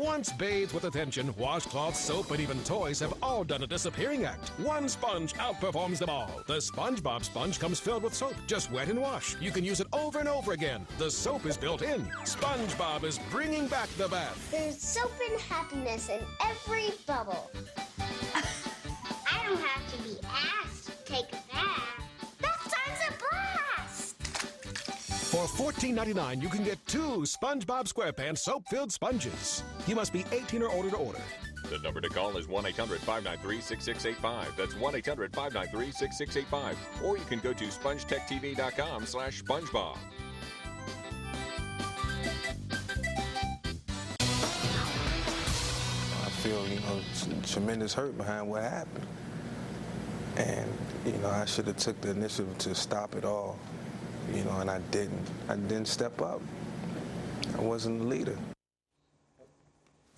Once bathed with attention, washcloths, soap, and even toys have all done a disappearing act. One sponge outperforms them all. The SpongeBob sponge comes filled with soap. Just wet and wash. You can use it over and over again. The soap is built in. SpongeBob is bringing back the bath. There's soap and happiness in every bubble. I don't have to be asked to take a bath. Bath time's a blast! For $14.99, you can get 2 SpongeBob SquarePants soap-filled sponges. You must be 18 or older to order. The number to call is 1-800-593-6685. That's 1-800-593-6685. Or you can go to SpongeTechTV.com/SpongeBob. I feel, tremendous hurt behind what happened. And, I should have took the initiative to stop it all, and I didn't. I didn't step up. I wasn't the leader.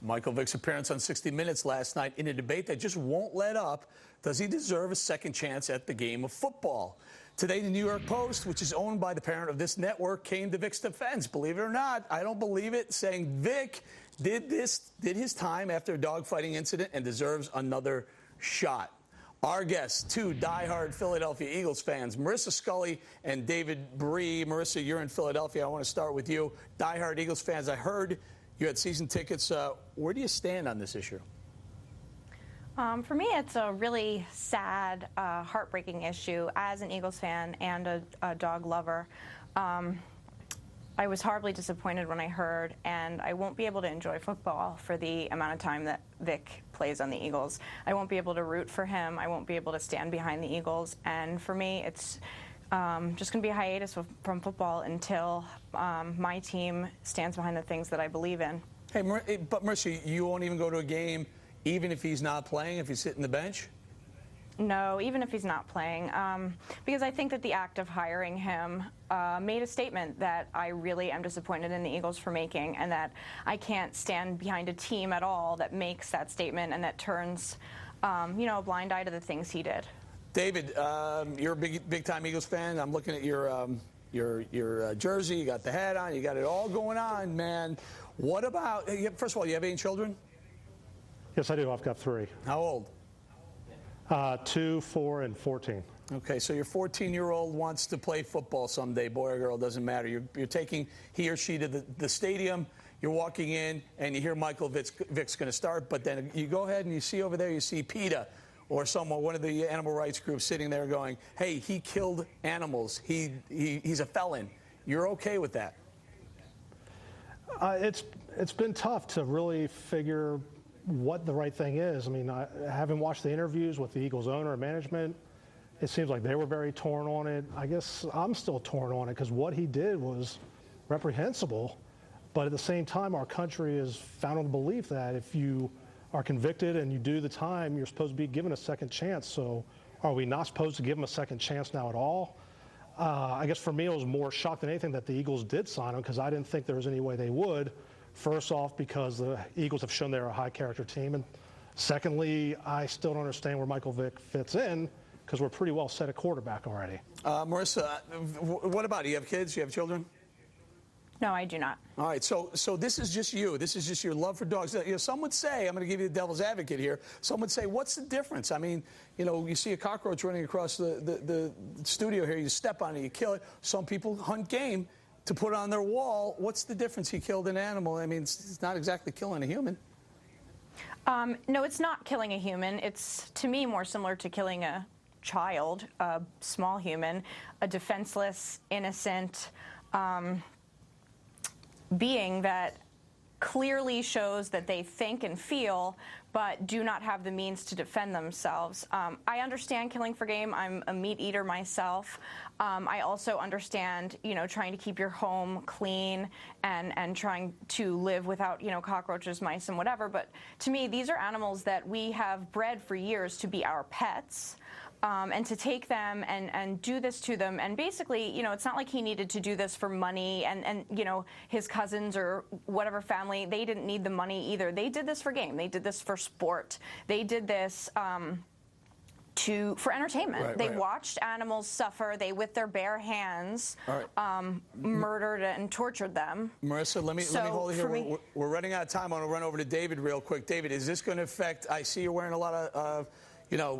Michael Vick's appearance on 60 Minutes last night in a debate that just won't let up. Does he deserve a second chance at the game of football? Today, the New York Post, which is owned by the parent of this network, came to Vick's defense. Believe it or not, I don't believe it, saying Vick did his time after a dogfighting incident and deserves another shot. Our guests, 2 diehard Philadelphia Eagles fans, Marissa Scully and David Bree. Marissa, you're in Philadelphia. I want to start with you. Diehard Eagles fans, I heard you had season tickets. Where do you stand on this issue? For me, it's a really sad, heartbreaking issue. As an Eagles fan and a dog lover, I was horribly disappointed when I heard, and I won't be able to enjoy football for the amount of time that Vick plays on the Eagles. I won't be able to root for him. I won't be able to stand behind the Eagles. And for me, it's just going to be a hiatus from football until my team stands behind the things that I believe in. Hey, but Marissa, you won't even go to a game even if he's not playing, if he's sitting the bench? No, even if he's not playing, because I think that the act of hiring him made a statement that I really am disappointed in the Eagles for making, and that I can't stand behind a team at all that makes that statement and that turns, a blind eye to the things he did. David, you're a big-time Eagles fan. I'm looking at your jersey. You got the hat on. You got it all going on, man. What about? First of all, you have any children? Yes, I do. I've got 3. How old? 2, 4, and 14. Okay, so your 14-year-old wants to play football someday, boy or girl, doesn't matter. You're taking he or she to the stadium. You're walking in, and you hear Michael Vick's going to start, but then you go ahead and you see over there, you see PETA or one of the animal rights groups sitting there going, hey, he killed animals. He's a felon. You're okay with that? It's been tough to really figure what the right thing is. I mean, having watched the interviews with the Eagles owner and management, it seems like they were very torn on it. I guess I'm still torn on it because what he did was reprehensible. But at the same time, our country is founded on the belief that if you are convicted and you do the time, you're supposed to be given a second chance. So are we not supposed to give him a second chance now at all? I guess for me, it was more shock than anything that the Eagles did sign him, because I didn't think there was any way they would. First off, because the Eagles have shown they're a high-character team. And secondly, I still don't understand where Michael Vick fits in, because we're pretty well set at quarterback already. Marissa, what about you? You have kids? You have children? No, I do not. All right, so this is just you. This is just your love for dogs. Some would say, I'm going to give you the devil's advocate here, some would say, what's the difference? I mean, you see a cockroach running across the studio here, you step on it, you kill it. Some people hunt game to put on their wall. What's the difference? He killed an animal. I mean, it's not exactly killing a human. No, it's not killing a human. It's, to me, more similar to killing a child, a small human, a defenseless, innocent being that clearly shows that they think and feel but do not have the means to defend themselves. I understand killing for game. I'm a meat eater myself. I also understand, trying to keep your home clean and trying to live without, cockroaches, mice, and whatever. But to me, these are animals that we have bred for years to be our pets. And to take them and do this to them, and basically, it's not like he needed to do this for money, and his cousins or whatever family, they didn't need the money either. They did this for game. They did this for sport. They did this for entertainment. Right, they right. watched animals suffer. They, with their bare hands, murdered and tortured them. Marissa, let me hold it here. We're running out of time. I want to run over to David real quick. David, is this going to affect? I see you're wearing a lot of,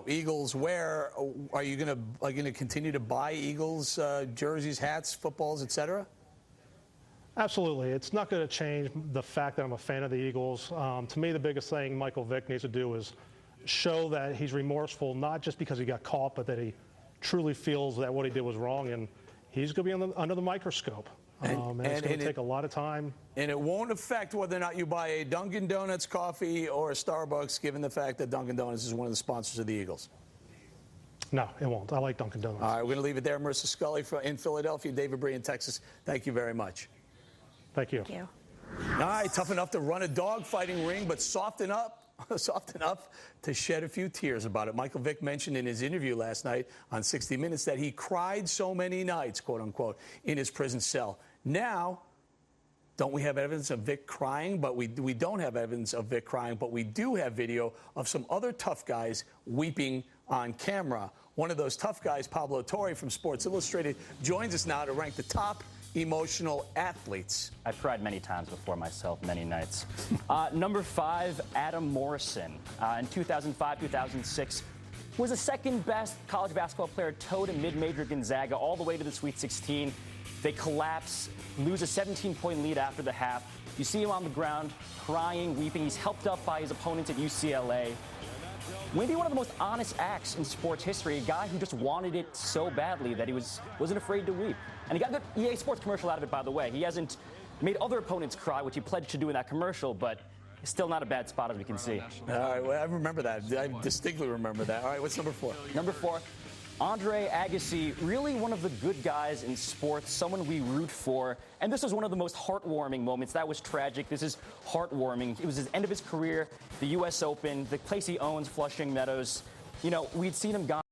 Eagles wear. Are you going to continue to buy Eagles jerseys, hats, footballs, etc.? Absolutely. It's not going to change the fact that I'm a fan of the Eagles. To me, the biggest thing Michael Vick needs to do is show that he's remorseful, not just because he got caught, but that he truly feels that what he did was wrong, and he's going to be under the microscope. And it's going to take a lot of time. And it won't affect whether or not you buy a Dunkin' Donuts coffee or a Starbucks, given the fact that Dunkin' Donuts is one of the sponsors of the Eagles. No, it won't. I like Dunkin' Donuts. All right, we're going to leave it there. Marissa Scully in Philadelphia, David Bree in Texas. Thank you very much. Thank you. Thank you. All right, tough enough to run a dogfighting ring, but soft enough to shed a few tears about it. Michael Vick mentioned in his interview last night on 60 Minutes that he cried so many nights, quote unquote, in his prison cell. Now, don't we have evidence of Vick crying? But we don't have evidence of Vick crying, but we do have video of some other tough guys weeping on camera. One of those tough guys, Pablo Torre from Sports Illustrated, joins us now to rank the top emotional athletes. I've cried many times before myself, many nights. Number 5, Adam Morrison. In 2005, 2006, was the second best college basketball player toe to mid-major Gonzaga all the way to the Sweet 16. They collapse, lose a 17-point lead after the half. You see him on the ground, crying, weeping. He's helped up by his opponents at UCLA. Maybe one of the most honest acts in sports history, a guy who just wanted it so badly that he wasn't afraid to weep. And he got a good EA Sports commercial out of it, by the way. He hasn't made other opponents cry, which he pledged to do in that commercial, but it's still not a bad spot, as we can see. All right, well, I remember that. I distinctly remember that. All right, what's number 4? Number 4, Andre Agassi, really one of the good guys in sports, someone we root for. And this was one of the most heartwarming moments. That was tragic. This is heartwarming. It was the end of his career, the U.S. Open, the place he owns, Flushing Meadows. You know, we'd seen him gone.